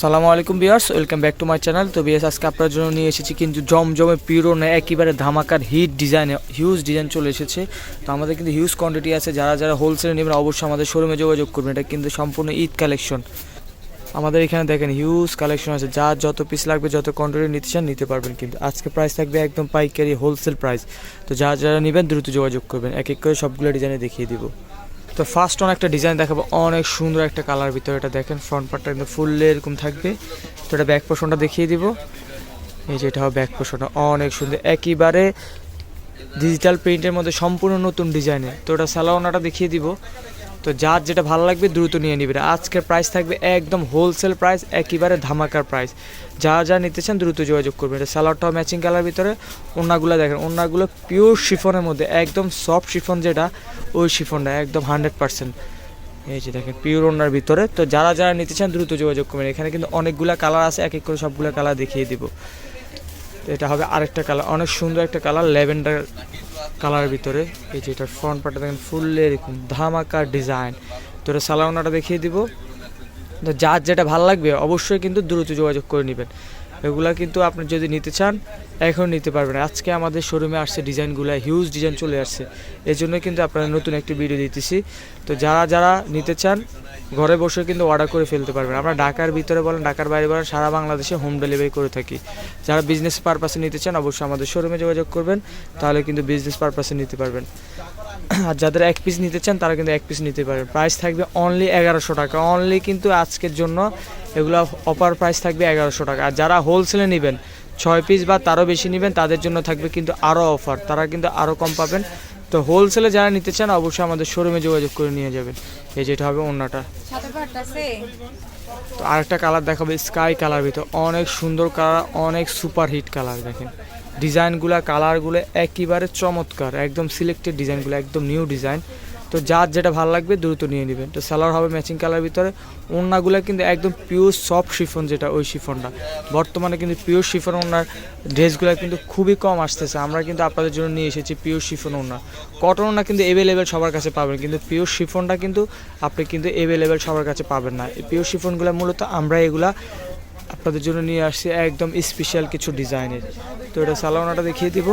সালামু আলাইকুম viewers, welcome back to my channel. তো ভিউয়ার্স, আজকে আপনার জন্য নিয়ে এসেছি কিন্তু জমজমে পিওরনে একেবারে ধামাকার হিট ডিজাইনে হিউজ ডিজাইন চলে এসেছে। তো আমাদের কিন্তু হিউজ কোয়ান্টিটি আছে। যারা যারা হোলসেলে নেবেন অবশ্যই আমাদের শোরুমে যোগাযোগ করবেন। এটা কিন্তু সম্পূর্ণ ঈদ কালেকশন। আমাদের এখানে দেখেন হিউজ কালেকশন আছে। যা যত পিস লাগবে, যত কোয়ান্টিটি নিতে চান নিতে পারবেন। কিন্তু আজকে প্রাইস থাকবে একদম পাইকারি হোলসেল প্রাইস। তো যারা যারা নেবেন দ্রুত যোগাযোগ করবেন। এক এক করে সবগুলো ডিজাইনে দেখিয়ে দিব। তো ফার্স্ট অন একটা ডিজাইন দেখাবো, অনেক সুন্দর একটা কালার ভিতরে। এটা দেখেন ফ্রন্ট পার্টটা কিন্তু ফুললে এরকম থাকবে। তো এটা ব্যাক পোর্শনটা দেখিয়ে দিব। এই যে এটা হবে ব্যাক পোর্শনটা, অনেক সুন্দর একেবারে ডিজিটাল প্রিন্টের মধ্যে সম্পূর্ণ নতুন ডিজাইনে। তো এটা সালোয়ারটা দেখিয়ে দিব। তো যার যেটা ভালো লাগবে দ্রুত নিয়ে নেবেন। আজকের প্রাইস থাকবে একদম হোলসেল প্রাইস, একেবারে ধামাকার প্রাইস। যা যা নিতে চান দ্রুত যোগাযোগ করবেন। এটা সালোয়ারটাও ম্যাচিং কালার ভিতরে। ওড়নাগুলো দেখেন, ওড়নাগুলো পিওর শিফনের মধ্যে, একদম সফট শিফন, যেটা ওই শিফনটা একদম 100%। এই যে দেখেন পিওর ওড়নার ভিতরে। তো যারা যারা নিতে চান দ্রুত যোগাযোগ করবেন। এখানে কিন্তু অনেকগুলো কালার আছে, এক এক করে সবগুলো কালার দেখিয়ে দিব। তো এটা হবে আরেকটা কালার, অনেক সুন্দর একটা কালার, ল্যাভেন্ডার কালারের ভিতরে। এই যে এটার ফ্রন্ট পার্টটা দেখেন ফুললে এরকম ধামাকা ডিজাইন। তো এটা সালোয়ারটা দেখিয়ে দিব। তো যার যেটা ভালো লাগবে অবশ্যই কিন্তু দ্রুত যোগাযোগ করে নেবেন। এগুলা কিন্তু আপনি যদি নিতে চান এখন নিতে পারবেন। আজকে আমাদের শোরুমে আসছে ডিজাইনগুলো, হিউজ ডিজাইন চলে আসছে। এই জন্য কিন্তু আপনারা নতুন একটি ভিডিও দিতেছি। তো যারা যারা নিতে চান ঘরে বসে কিন্তু অর্ডার করে ফেলতে পারবেন। আমরা ঢাকার ভিতরে বলেন, ঢাকার বাইরে বলেন, সারা বাংলাদেশে হোম ডেলিভারি করে থাকি। যারা বিজনেস পারপাসে নিতে চান অবশ্যই আমাদের শোরুমে যোগাযোগ করবেন, তাহলে কিন্তু বিজনেস পারপাসে নিতে পারবেন। আর যাদের এক পিস নিতে চান তারা কিন্তু এক পিস নিতে পারবেন। প্রাইস থাকবে অনলি 1100 টাকা, অনলি কিন্তু আজকের জন্য এগুলো অফার প্রাইস থাকবে 1100 টাকা। আর যারা হোলসেলে নেবেন 6 পিস বা তারও বেশি নেবেন তাদের জন্য থাকবে কিন্তু আরও অফার, তারা কিন্তু আরও কম পাবেন। তো হোলসেলে যারা নিতে চান অবশ্যই আমাদের শোরুমে যোগাযোগ করে নিয়ে যাবেন। এই যেটা হবে ওড়নাটা। তো আরেকটা কালার দেখাবে, স্কাই কালার ভিতর, অনেক সুন্দর কালার, অনেক সুপার হিট কালার। দেখেন ডিজাইনগুলো, কালারগুলো একেবারে চমৎকার, একদম সিলেক্টেড ডিজাইনগুলো, একদম নিউ ডিজাইন। তো যার যেটা ভালো লাগবে দ্রুত নিয়ে নেবেন। তো সালোয়ার হবে ম্যাচিং কালার ভিতরে। ওড়নাগুলো কিন্তু একদম পিওর সফট শিফন, যেটা ওই শিফনটা। বর্তমানে কিন্তু পিওর শিফন ওড়নার ড্রেসগুলো কিন্তু খুবই কম আসতেছে। আমরা কিন্তু আপনাদের জন্য নিয়ে এসেছি পিওর শিফন ওড়না। কটন ওড়না কিন্তু অ্যাভেলেবেল সবার কাছে পাবেন, কিন্তু পিওর শিফনটা কিন্তু আপনি কিন্তু অ্যাভেলেবেল সবার কাছে পাবেন না। এই পিওর শিফনগুলো মূলত আমরা এগুলা আপনাদের জন্য নিয়ে আসছি একদম স্পেশাল কিছু ডিজাইনের। তো এটা সালোয়ারটা দেখিয়ে দিব।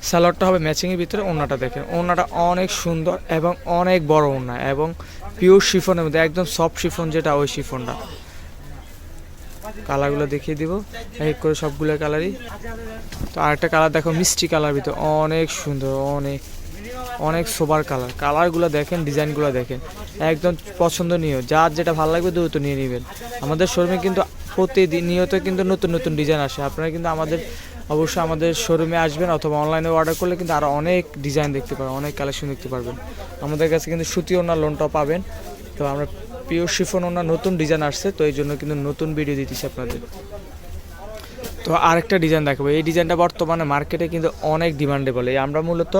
সালোয়ারটা হবে ম্যাচিংয়ের ভিতরে। ওড়নাটা দেখেন, ওড়নাটা অনেক সুন্দর এবং অনেক বড় ওড়না, এবং পিওর শিফনের মধ্যে, একদম সফট শিফন, যেটা ওই শিফনটা। কালারগুলো দেখিয়ে দিব এক করে সবগুলো কালারই। তো আরেকটা কালার দেখো, মিষ্টি কালার ভিতরে, অনেক সুন্দর, অনেক অনেক সোবার কালার। কালারগুলো দেখেন, ডিজাইনগুলো দেখেন, একদম পছন্দনীয়। যার যেটা ভালো লাগবে দ্রুত নিয়ে নেবেন। আমাদের শোরুমে কিন্তু প্রতিনিয়ত কিন্তু নতুন নতুন ডিজাইন আসে। আপনারা কিন্তু অবশ্যই আমাদের শোরুমে আসবেন, অথবা অনলাইনে অর্ডার করলে কিন্তু আরও অনেক ডিজাইন দেখতে পারবেন, অনেক কালেকশন দেখতে পারবেন। আমাদের কাছে কিন্তু সুতি ওড়নার লোনটাও পাবেন। তো আমরা পিওর শিফন ওড়নার নতুন ডিজাইন আসছে, তো এই জন্য কিন্তু নতুন ভিডিও দিতেছি আপনাদের। তো আরেকটা ডিজাইন দেখাবো। এই ডিজাইনটা বর্তমানে মার্কেটে কিন্তু অনেক ডিমান্ডেবল। এই আমরা মূলত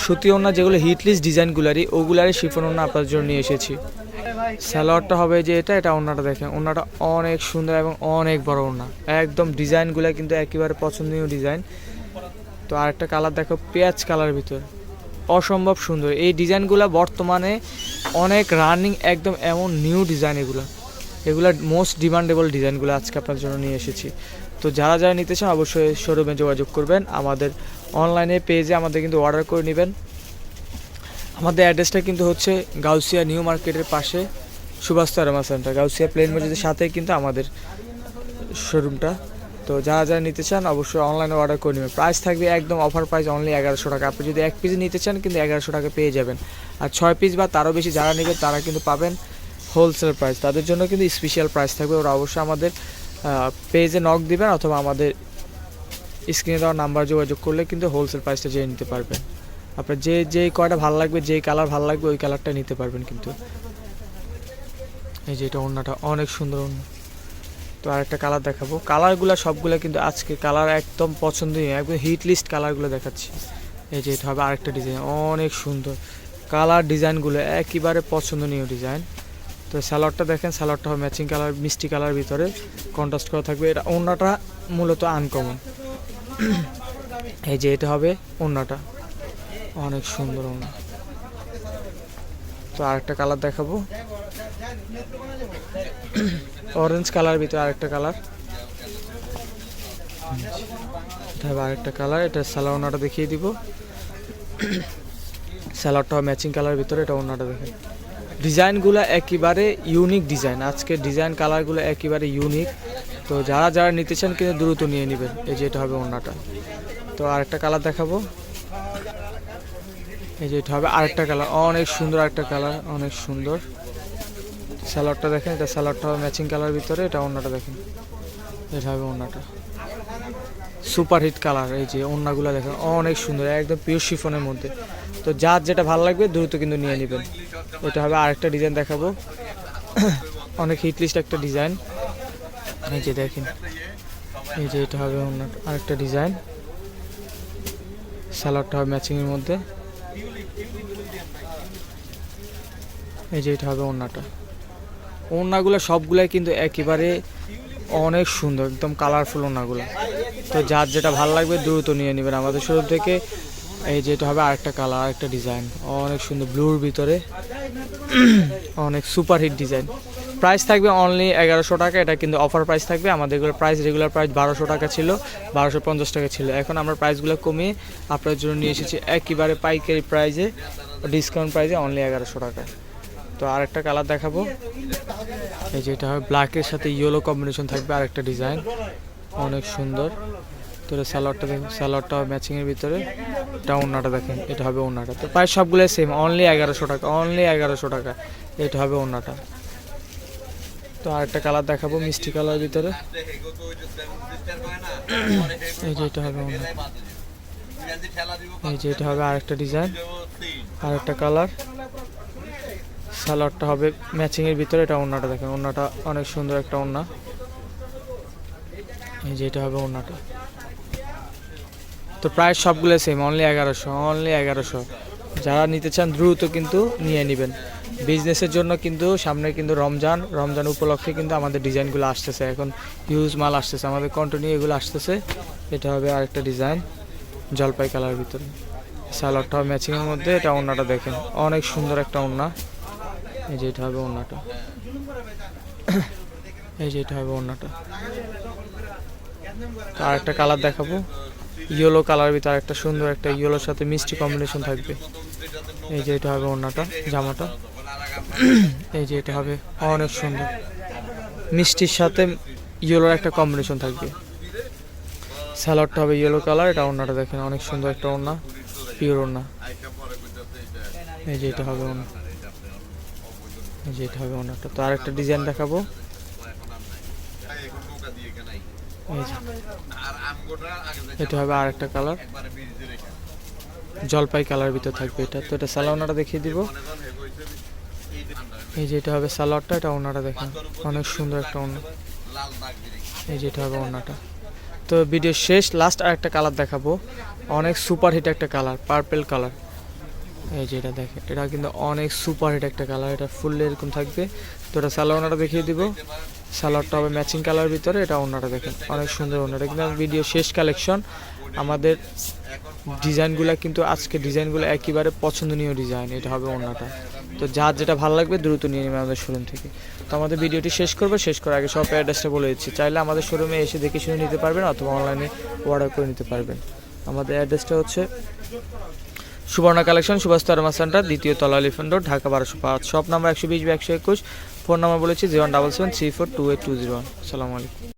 সুতি ওড়না যেগুলো হিটলিস্ট ডিজাইনগুলারই, ওগুলারই শিফন ওড়না আপনাদের জন্য নিয়ে এসেছি। সালোয়ারটা হবে যে এটা ওড়নাটা দেখেন, ওড়নাটা অনেক সুন্দর এবং অনেক বড় ওড়না, একদম ডিজাইনগুলো কিন্তু একেবারে পছন্দনীয় ডিজাইন। তো আরেকটা কালার দেখো, পেঁয়াজ কালার ভিতর, অসম্ভব সুন্দর। এই ডিজাইনগুলো বর্তমানে অনেক রানিং, একদম এমন নিউ ডিজাইন। এগুলা মোস্ট ডিমান্ডেবল ডিজাইনগুলো আজকে আপনার জন্য নিয়ে এসেছি। তো যারা যারা নিতে চান অবশ্যই শোরুমে যোগাযোগ করবেন। আমাদের অনলাইনে পেজে আমাদের কিন্তু অর্ডার করে নেবেন। আমাদের অ্যাড্রেসটা কিন্তু হচ্ছে গাউসিয়া নিউ মার্কেটের পাশে, সুভাষ তারমা সেন্টার, গাউসিয়া প্লেন মসজিদের সাথে কিন্তু আমাদের শোরুমটা। তো যারা যারা নিতে চান অবশ্যই অনলাইনে অর্ডার করে নেবেন। প্রাইস থাকবে একদম অফার প্রাইস, অনলি 1100 টাকা। আপনি যদি এক পিস নিতে চান কিন্তু 1100 টাকা পেয়ে যাবেন। আর 6 পিস বা তারও বেশি যারা নেবেন তারা কিন্তু পাবেন হোলসেল প্রাইস। তাদের জন্য কিন্তু স্পেশাল প্রাইস থাকবে। ওরা অবশ্যই আমাদের পেজে নক দিবেন, অথবা আমাদের স্ক্রিনে দেওয়ার নাম্বার যোগাযোগ করলে কিন্তু হোলসেল প্রাইসটা জেনে নিতে পারবেন। আপনার যেই কয়টা ভালো লাগবে, যেই কালার ভালো লাগবে ওই কালারটা নিতে পারবেন কিন্তু। এই যে এটা ওড়নাটা অনেক সুন্দর ওড়না। তো আরেকটা কালার দেখাবো। কালারগুলো সবগুলো কিন্তু আজকে কালার একদম পছন্দনীয়, একদম হিট লিস্ট কালারগুলো দেখাচ্ছি। এই যে এটা হবে আরেকটা ডিজাইন, অনেক সুন্দর কালার, ডিজাইনগুলো একেবারে পছন্দনীয় ডিজাইন। তো সালোয়ারটা দেখেন, সালোয়ারটা হবে ম্যাচিং কালার, মিষ্টি কালার ভিতরে কন্ট্রাস্ট করা থাকবে। এটা ওড়নাটা মূলত আনকমন। এই যে এটা হবে ওড়নাটা, অনেক সুন্দর ওড়না। তো আরেকটা কালার দেখাবো, অরেঞ্জ কালার ভিতরে আরেকটা কালার, এটা হবে আরেকটা কালার। এটা সালোয়ার ওড়নাটা দেখিয়ে দিব। সালোয়ারটা ম্যাচিং কালার ভিতরে, এটা ওড়নাটা দেখেন। ডিজাইনগুলো একেবারে ইউনিক ডিজাইন, আজকে ডিজাইন কালারগুলো একেবারে ইউনিক। তো যারা যারা নিতে চান কিন্তু দ্রুত নিয়ে নেবেন। এই যে এটা হবে ওড়নাটা। তো আরেকটা কালার দেখাবো। এই যে এটা হবে আরেকটা কালার, অনেক সুন্দর একটা কালার, অনেক সুন্দর। সালোয়ারটা দেখেন, এটা সালোয়ারটা হবে ম্যাচিং কালার ভিতরে, এটা ওড়নাটা দেখেন। এটা হবে ওড়নাটা, সুপার হিট কালার। এই যে ওড়নাগুলো দেখেন অনেক সুন্দর, একদম পিওর শিফনের মধ্যে। তো যার যেটা ভালো লাগবে দ্রুত কিন্তু নিয়ে নেবেন। এটা হবে আরেকটা ডিজাইন দেখাবো, অনেক হিট লিস্ট একটা ডিজাইন। এই যে দেখেন, এই যে এটা হবে আরেকটা ডিজাইন। সালোয়ারটা হবে ম্যাচিংয়ের মধ্যে। এই যে এটা হবে ওড়নাটা। ওড়নাগুলো সবগুলাই কিন্তু একেবারে অনেক সুন্দর, একদম কালারফুল ওড়নাগুলো। তো যার যেটা ভালো লাগবে দ্রুত নিয়ে নেবেন আমাদের শোরুম থেকে। এই যে এটা হবে আরেকটা কালার, আরেকটা ডিজাইন, অনেক সুন্দর ব্লুর ভিতরে, অনেক সুপার হিট ডিজাইন। প্রাইস থাকবে অনলি 1100 টাকা। এটা কিন্তু অফার প্রাইস থাকবে। আমাদের এগুলোর প্রাইস রেগুলার প্রাইস 1200 টাকা ছিল, 1250 টাকা ছিল। এখন আমরা প্রাইসগুলো কমিয়ে আপনাদের জন্য নিয়ে এসেছি একেবারে পাইকারি প্রাইসে, ডিসকাউন্ট প্রাইসে অনলি 1100 টাকা। তো আরেকটা কালার দেখাবো। এই যে এটা হবে ব্ল্যাকের সাথে ইয়েলো কম্বিনেশন থাকবে, আরেকটা ডিজাইন, অনেক সুন্দর। তো সালোয়ারটা দেখুন, সালোয়ারটা ম্যাচিংয়ের ভিতরে, এটা ওড়নাটা দেখেন, এটা হবে ওড়নাটা। তো প্রাইস সবগুলো সেম, অনলি 1100 টাকা, অনলি 1100 টাকা। এটা হবে ওড়নাটা। তো আরেকটা কালার দেখাবো মিষ্টি কালার ভিতরে। এই যে এটা হবে ওড়নাটা। এই যে এটা হবে আরেকটা ডিজাইন, আরেকটা কালার। সালোয়ারটা হবে ম্যাচিংয়ের ভিতরে, এটা ওড়নাটা দেখেন, ওড়নাটা অনেক সুন্দর একটা ওড়না। এই যে এটা হবে ওড়নাটা। তো প্রাইস সবগুলো সেম, অনলি 1100, অনলি 1100। যারা নিতে চান দ্রুত কিন্তু নিয়ে নেবেন। বিজনেসের জন্য কিন্তু সামনে কিন্তু রমজান উপলক্ষে কিন্তু আমাদের ডিজাইনগুলো আসতেছে, এখন হিউজ মাল আসতেছে, আমাদের কন্টিনিউ এগুলো আসতেছে। এটা হবে আরেকটা ডিজাইন, জলপাই কালার ভিতরে। সালোয়ারটা হবে ম্যাচিংয়ের মধ্যে, এটা ওড়নাটা দেখেন, অনেক সুন্দর একটা ওড়না। এই যে এটা হবে ওড়নাটা। এই যে এটা হবে ওড়নাটা। আর একটা কালার দেখাবো, ইয়েলো কালার ভিতরে একটা সুন্দর একটা ইয়েলোর সাথে মিষ্টি কম্বিনেশন থাকবে। এই যে এটা হবে ওড়নাটা, জামাটা। এই যে এটা হবে অনেক সুন্দর, মিষ্টির সাথে ইয়েলোর একটা কম্বিনেশন থাকবে। সালোয়ারটা হবে ইয়েলো কালার, এটা ওড়নাটা দেখেন, অনেক সুন্দর একটা ওড়না, পিওর ওড়না। এই যে এটা হবে ওড়না, এই যে এটা হবে ওড়নাটা। তো আরেকটা ডিজাইন দেখাবো। এটা হবে আরেকটা কালার, জলপাই কালার ভিতর থাকবে এটা। তো এটা সালোয়ারটা দেখিয়ে দিব। এই যে এটা হবে সালোয়ারটা, এটা ওড়নাটা দেখেন, অনেক সুন্দর একটা ওড়না। এই যে এটা হবে ওড়নাটা। তো ভিডিও শেষ, লাস্ট আরেকটা কালার দেখাবো, অনেক সুপার হিট একটা কালার, পার্পল কালার। এই যে এটা দেখেন, এটা কিন্তু অনেক সুপার হিট একটা কালার, এটা ফুললি এরকম থাকবে। তো এটা সালোয়ারটা দেখিয়ে দিব। সালোয়ারটা হবে ম্যাচিং কালার ভিতরে, এটা ওড়নাটা দেখেন, অনেক সুন্দর ওড়নাটা। কিন্তু ভিডিও শেষ কালেকশন, আমাদের ডিজাইনগুলো কিন্তু আজকে ডিজাইনগুলো একেবারে পছন্দনীয় ডিজাইন। এটা হবে ওড়নাটা। তো যার যেটা ভালো লাগবে দ্রুত নিয়ে নেবে আমাদের শোরুম থেকে। তো আমাদের ভিডিওটি শেষ করবো, শেষ করার আগে শপের অ্যাড্রেসটা বলে দিচ্ছি। চাইলে আমাদের শোরুমে এসে দেখে শুনে নিতে পারবেন অথবা অনলাইনে অর্ডার করে নিতে পারবেন। আমাদের অ্যাড্রেসটা হচ্ছে সুবর্ণা কালেকশন, সুভাষ তারমা সেন্টার, দ্বিতীয় তলা, elephant road, Dhaka 1205। Shop number 120 বা 121। ফোন নাম্বার বলেছি 0177342820। আসসালামু আলাইকুম।